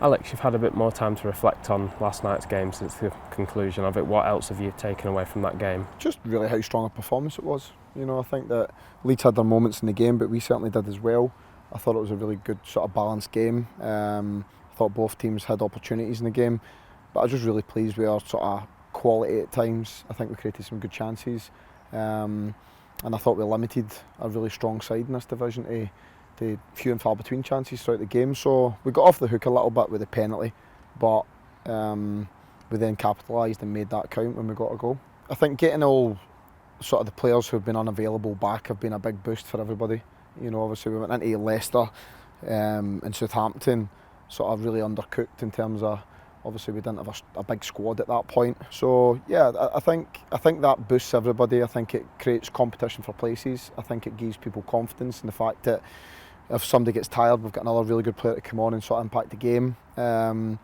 Alex, you've had a bit more time to reflect on last night's game since the conclusion of it. What else have you taken away from that game? Just really how strong a performance it was. I think that Leeds had their moments in the game, but we certainly did as well. I thought it was a really good sort of balanced game. I thought both teams had opportunities in the game, but I was just really pleased with our sort of quality at times. I think we created some good chances, and I thought we limited a really strong side in this division to few and far between chances throughout the game. So we got off the hook a little bit with the penalty, but we then capitalised and made that count when we got a goal. I think getting all sort of the players who have been unavailable back have been a big boost for everybody. Obviously we went into Leicester and Southampton sort of really undercooked in terms of, obviously we didn't have a big squad at that point. So yeah, I think that boosts everybody. I think it creates competition for places. I think it gives people confidence in the fact that if somebody gets tired, we've got another really good player to come on and sort of impact the game. And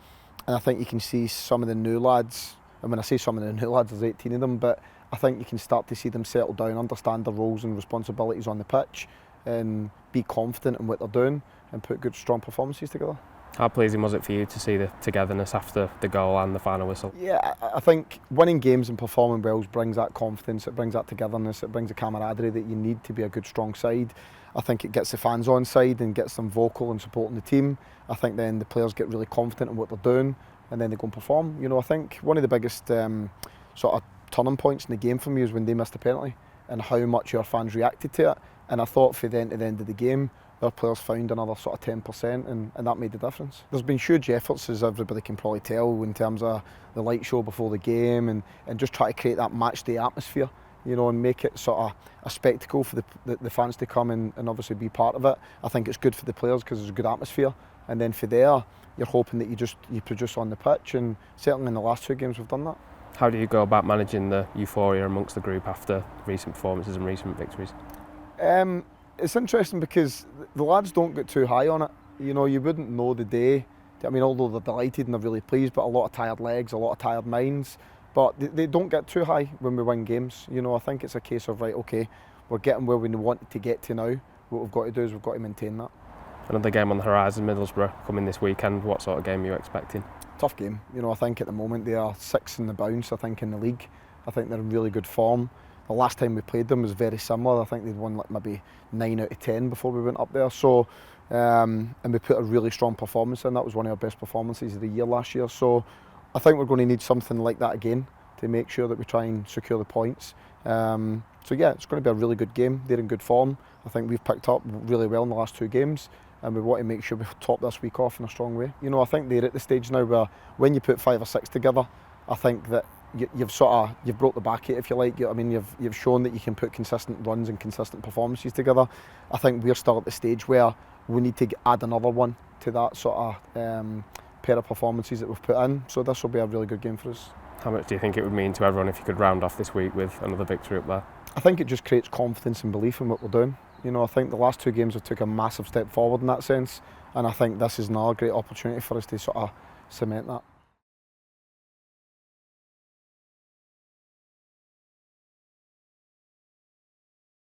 I think you can see some of the new lads, and when I say some of the new lads, there's 18 of them, but I think you can start to see them settle down, understand their roles and responsibilities on the pitch, and be confident in what they're doing and put good, strong performances together. How pleasing was it for you to see the togetherness after the goal and the final whistle? Yeah, I think winning games and performing well brings that confidence, it brings that togetherness, it brings the camaraderie that you need to be a good, strong side. I think it gets the fans on side and gets them vocal and supporting the team. I think then the players get really confident in what they're doing and then they go and perform. I think one of the biggest sort of turning points in the game for me was when they missed a penalty and how much our fans reacted to it. And I thought for then to the end of the game, our players found another sort of 10% and that made the difference. There's been huge efforts, as everybody can probably tell, in terms of the light show before the game and just try to create that match day atmosphere, and make it sort of a spectacle for the fans to come and obviously be part of it. I think it's good for the players because there's a good atmosphere, and then for there, you're hoping that you produce on the pitch, and certainly in the last two games we've done that. How do you go about managing the euphoria amongst the group after recent performances and recent victories? It's interesting because the lads don't get too high on it. You wouldn't know the day. Although they're delighted and they're really pleased, but a lot of tired legs, a lot of tired minds. But they don't get too high when we win games. I think it's a case of, right, okay, we're getting where we want to get to now. What we've got to do is we've got to maintain that. Another game on the horizon, Middlesbrough coming this weekend. What sort of game are you expecting? Tough game. I think at the moment they are 6th in the bounce, I think, in the league. I think they're in really good form. The last time we played them was very similar. I think they'd won like maybe 9 out of 10 before we went up there. So, and we put a really strong performance in. That was one of our best performances of the year last year. So I think we're going to need something like that again to make sure that we try and secure the points. So yeah, it's going to be a really good game. They're in good form. I think we've picked up really well in the last two games, and we want to make sure we top this week off in a strong way. I think they're at the stage now where when you put 5 or 6 together, I think that you've broke the back if you like. You've shown that you can put consistent runs and consistent performances together. I think we're still at the stage where we need to add another one to that sort of pair of performances that we've put in. So this will be a really good game for us. How much do you think it would mean to everyone if you could round off this week with another victory up there? I think it just creates confidence and belief in what we're doing. I think the last 2 games have took a massive step forward in that sense, and I think this is another great opportunity for us to sort of cement that.